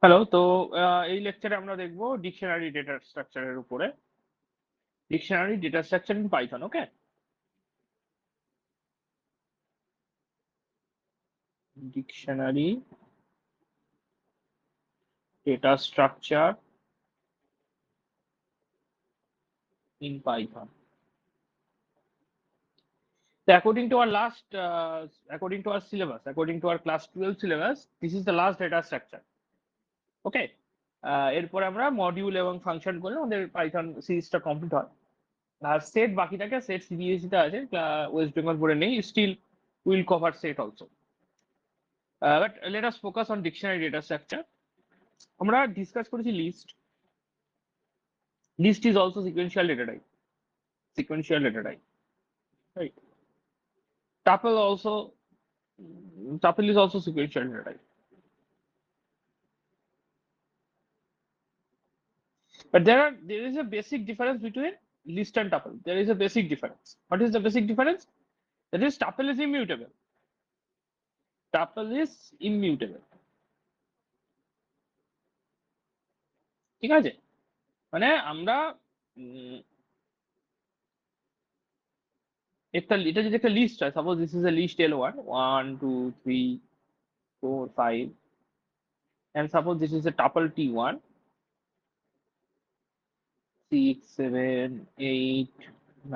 Hello, তো এই লেকচারে আমরা দেখব ডিকশনারি ডেটা স্ট্রাকচারের উপরে। Dictionary data structure in Python, okay? Dictionary data structure in Python. So according to our syllabus, according to our class 12 syllabus, this is the last data structure. Okay. এরপর আমরা module এবং function করলে আমাদের Python সিরিজটা complete হয়। আর set বাকি থাকে, set CBSE তে আছে, ওয়েস্ট বেঙ্গল বোর্ডে নেই, still will cover set also. But let us focus on dictionary data structure. আমরা ডিসকাস করেছি list. List is also sequential data type. Sequential data type, right? Tuple also, tuple is also sequential data type. But there is a basic difference between list and tuple. There is a basic difference. What is the basic difference? That is, tuple is immutable. Tuple is immutable. ঠিক আছে, মানে আমরা এটা যদি একটা list হয়, suppose this is a list L1 1 2 3 4 5, and suppose this is a tuple T1 6 7 8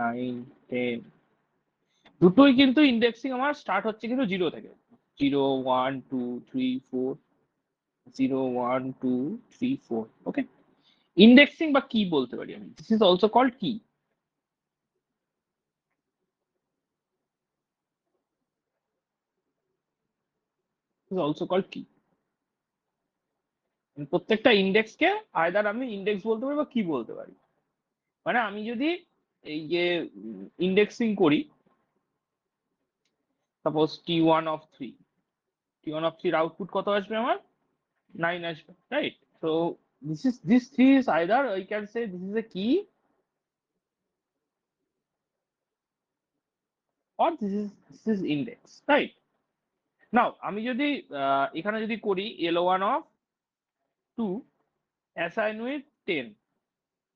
9 10, দুটোই কিন্তু ইন্ডেক্সিং আমার স্টার্ট হচ্ছে কিন্তু 0 থেকে। 0 1 2 3 4, 0 1 2 3 4, ওকে? ইন্ডেক্সিং বা কি বলতে পারি আমি, দিস ইজ অলসো কল্ড কি, ইজ অলসো কল্ড কি। প্রত্যেকটা ইন্ডেক্সকে আইদার আমি ইন্ডেক্স বলতে পারি বা কি বলতে পারি। মানে আমি যদি এই যে ইন্ডেক্সিং করি, সাপোজ T1 of 3 আউটপুট কত আসবে আমার? 9 আসবে, right? So this 3 is either I can say this is a key or this is index, right? Now আমি যদি এখানে যদি করি L1 of 2 assign with 10,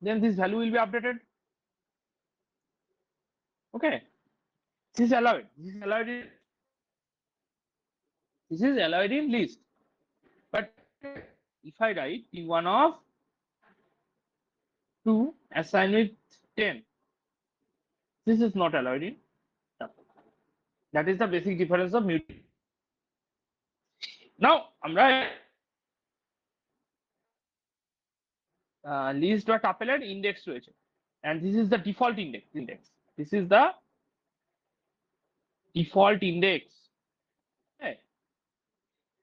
then this value will be updated. Okay, this is allowed. This is allowed in list. But if I write T1 of 2 assign with 10, this is not allowed in. That is the basic difference of mutation. Now আমরা list বা টাপেলের index রয়েছে, and this is the default index. This is the default index. Okay.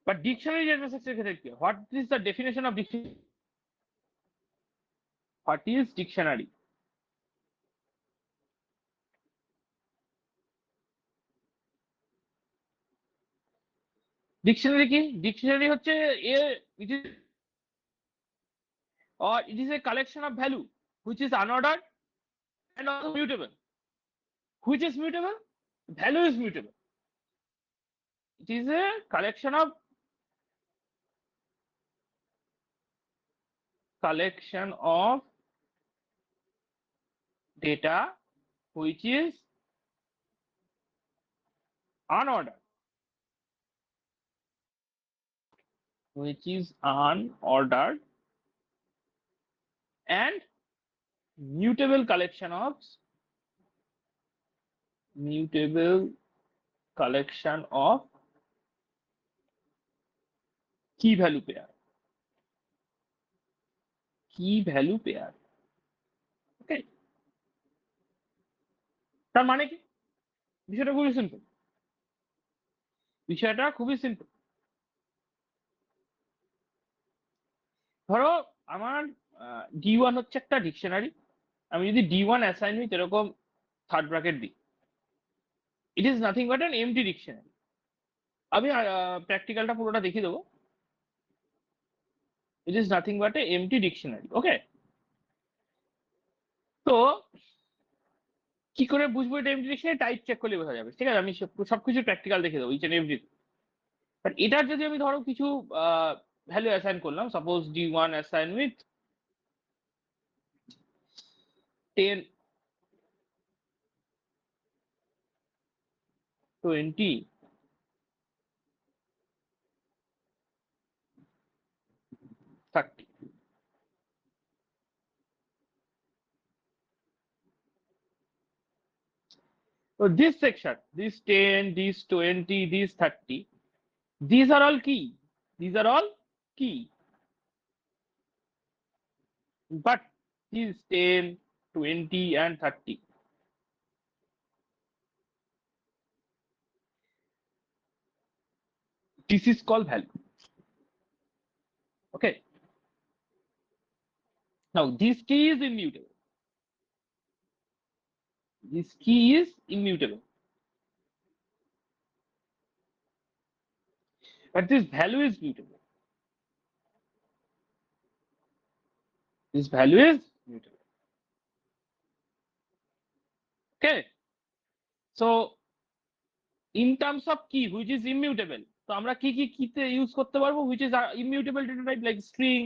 But dictionary data structure ক্ষেত্রে কি? What is the definition of dictionary? What is dictionary? Dictionary কি? Dictionary হচ্ছে it is a collection of value which is unordered and also mutable. Which is mutable? Value is mutable. It is a collection of data which is unordered, and mutable collection of key value pair. ওকে, তার মানে কি? বিষয়টা খুবই simple. ধরো আমার D1 হচ্ছে একটা dictionary, আমি যদি D1 অ্যাসাইন উইথ এরকম থার্ড ব্র্যাকেট দিই, it is nothing but an empty dictionary. আমি প্র্যাকটিক্যালটা পুরোটা দেখিয়ে দেবো। It is nothing but a empty dictionary, okay? তো কি করে বুঝবো এটা এমটি ডিকশনারি? টাইপ চেক করলে বোঝা যাবে, ঠিক আছে? আমি সবকিছু প্র্যাকটিক্যাল দেখে দেবো, ইচ এন্ড এভরিথিং। বাট এটার যদি আমি ধরো কিছু ভ্যালু অ্যাসাইন করলাম, suppose d1 assign with 10, 20, 30. So this section, this 10, this 20, this 30, these are all key. These are all key. But these 10, 20, and 30, this is called value. Okay. Now this key is immutable. This key is immutable. But this value is mutable. This value is mutable. Okay. So in terms of key which is immutable, so আমরা কি কি keyতে use করতে পারবো which is immutable data type, like string.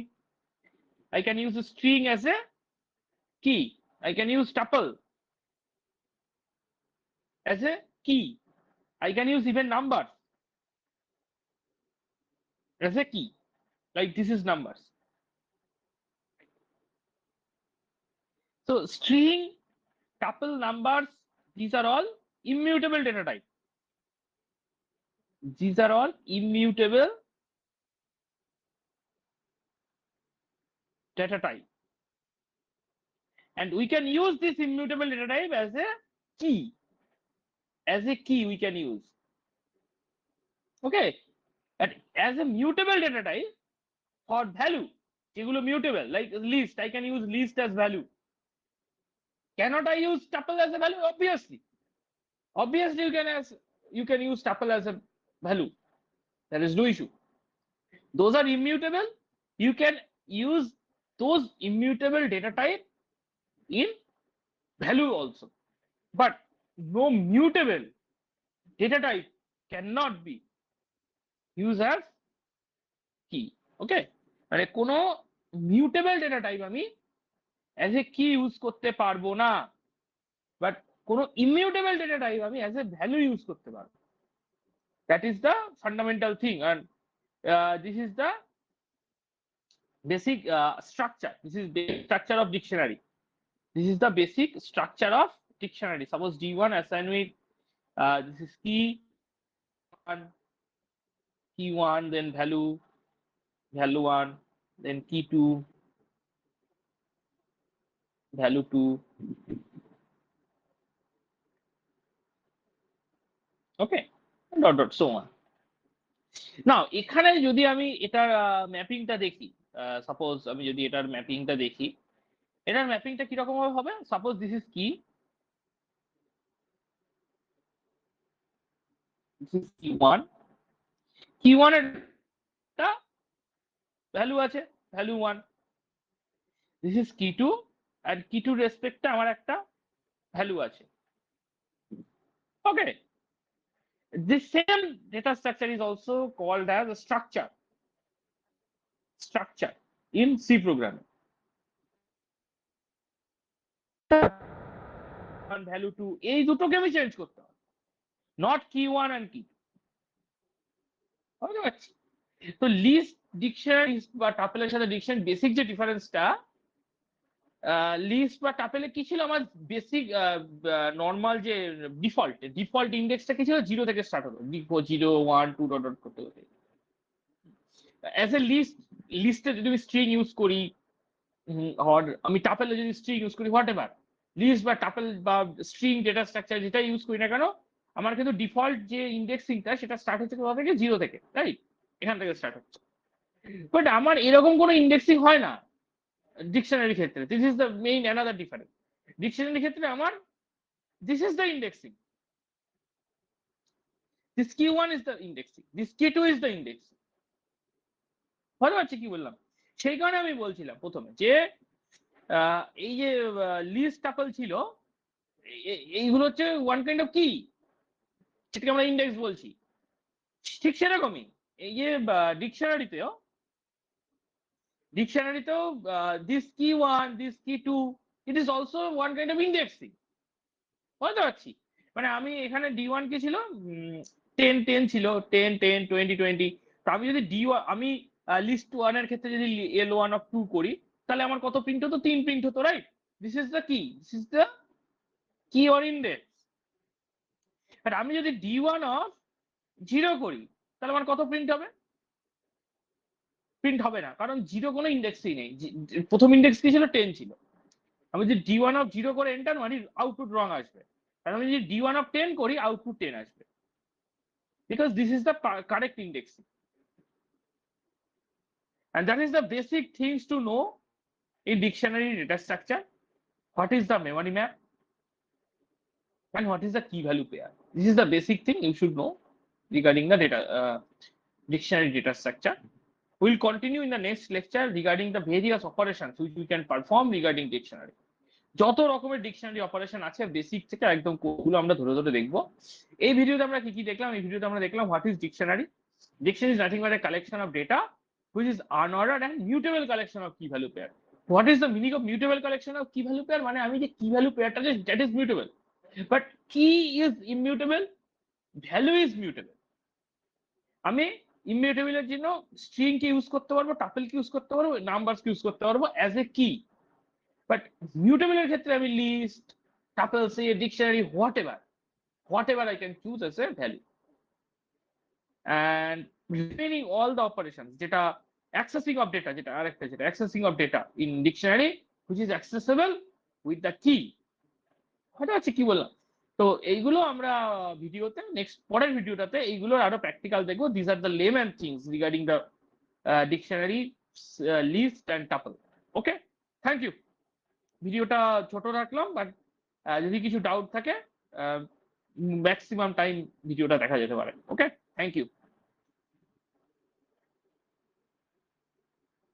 I can use a string as a key. I can use tuple as a key. I can use even numbers as a key. Like this is numbers. So string, tuple, numbers, these are all immutable data type. These are all immutable data type. And we can use this immutable data type as a key. As a key we can use. Okay. And as a mutable data type for value, যেগুলো mutable, like list, I can use list as value. Cannot I use tuple as a value? Obviously. Obviously you can use tuple as a value. There is no issue. Those are immutable. You can use those immutable data type in value also. But no mutable data type cannot be used as key. Okay. মানে কোনো mutable data type আমি as a key use করতে পারবো না, but কোনো immutable data type আমি as a value use করতে পারবো. That is the fundamental thing, and this is the basic structure. This is basic structure of dictionary. This is the basic structure of dictionary. Suppose D1 assign with this is key 1, then value 1, then key 2, value 2. Okay, dot dot so on. Now এখানে যদি আমি এটার ম্যাপিংটা দেখি, suppose আমি যদি এটার ম্যাপিংটা দেখি, এটার ম্যাপিংটা কিরকম হবে? সাপোজ দিস ইজ কি, দিস ইজ কি 1 এর একটা ভ্যালু আছে, ভ্যালু 1. দিস ইজ কি 2, আর কি 2 রেসপেক্টে আমার একটা ভ্যালু আছে. Okay. This same data structure is also called as a structure in C programming. And value 2 এই দুটোকে আমি চেঞ্জ করতে হবে, not key 1 and key 2. বুঝতে পারছি? তো লিস্ট ডিকশনারি বা টাপেলের সাথে ডিকশনারি বেসিক যে ডিফারেন্সটা, লিস্ট বা টাপেলে কি ছিল, আমার বেসিক নর্মাল যে ডিফল্ট ইন্ডেক্সটা কি ছিল, 0 থেকে স্টার্ট হতো, 0 1 2 ডট ডট করতে করতে. অ্যাজ এ লিস্টে যদি আমি স্ট্রিং ইউজ করি, আমি টাপেলে যদি স্ট্রিং ইউজ করি, হোয়াট এভার লিস্ট বা টাপেল বা স্ট্রিং ডেটা স্ট্রাকচার যেটা ইউজ করি না কেন, আমার কিন্তু ডিফল্ট যে ইন্ডেক্সিংটা সেটা স্টার্ট হচ্ছে কোথা থেকে, 0 থেকে, রাইট? এখান থেকে স্টার্ট হচ্ছে. বাট আমার এরকম কোনো ইন্ডেক্সিং হয় না ডিকশনারি ক্ষেত্রে. This is the main another difference. Dictionary ক্ষেত্রে আমার this is the indexing, this Q1 is the indexing, this Q2 is the indexing. বুঝতে পারছি কি বললাম? সেই কারণে আমি বলছিলাম প্রথমে যে এই যে লিস্ট টাপল ছিল, এইগুলো হচ্ছে ওয়ান কাইন্ড অফ কি, সেটাকে আমরা ইন্ডেক্স বলছি. ঠিক সেরকমই এই যে ডিকশনারিতেও ডিকশনারিতেও দিস কি 1, দিস কি 2, it is also one kind of indexing. বুঝতে পারছি? মানে আমি এখানে D1 কি ছিল, 10 ছিল, 10 20 তো আমি যদি D1 আমি লিস্ট 1 এর ক্ষেত্রে যদি L1 অফ 2 করি, তাহলে আমার কত প্রিন্ট হতো? 3 প্রিন্ট হতো, রাইট? দিস ইজ দ্য কি, দিস ইজ দ্য কি অর ইন্ডেক্স। বাট আমি যদি D1 অফ 0 করি, তাহলে আমার কত প্রিন্ট হবে? প্রিন্ট হবে না, কারণ 0 কোনো ইন্ডেক্সই নেই। প্রথম ইন্ডেক্স কি ছিল? 10 ছিল। আমি যদি D1 অফ 0 করে এন্টার মারি, আউটপুট রং আসবে। আর আমি যদি D1 অফ 10 করি, আউটপুট 10 আসবে, because this is the correct indexing. And that is the basic things to know in dictionary data structure. What is the memory map and what is the key value pair? This is the basic thing you should know regarding the data dictionary data structure. We will continue in the next lecture regarding the various operations which we can perform regarding dictionary. যত রকমের dictionary operation আছে basic থেকে একদম কোডগুলো আমরা ধরে ধরে দেখবো। এই ভিডিওতে আমরা কি কি দেখলাম? এই ভিডিওতে আমরা দেখলাম what is dictionary. Dictionary is nothing but a collection of data which is unordered and mutable collection of key value pair. What is the meaning of mutable collection of key value pair? মানে আমি যে key value pairটা যে that is mutable, but key is immutable, value is mutable. আমি immutable এর জন্য string কে use করতে পারবো, tuple কে use করতে পারবো, নাম্বারস কে ইউজ করতে পারবো অ্যাজ এ কি। বাট মিউটেবল এর ক্ষেত্রে আমি list, tuples, dictionary, whatever I can choose as a value. And remaining all the operation, যেটা অ্যাক্সেসিং অফ ডেটা, যেটা আরেকটা যেটা accessing of data in dictionary which is accessible with the key. হয়তো আছে কি বললাম? তো এইগুলো আমরা ভিডিওতে নেক্সট পরের ভিডিওটাতে এইগুলোর আরো প্র্যাকটিক্যাল দেখবো। This are the layman things regarding the dictionary list and tuple. Okay, thank you. ভিডিওটা ছোট রাখলাম, বাট যদি কিছু ডাউট থাকে ম্যাক্সিমাম টাইম ভিডিওটা দেখা যেতে পারে। ওকে, থ্যাংক ইউ।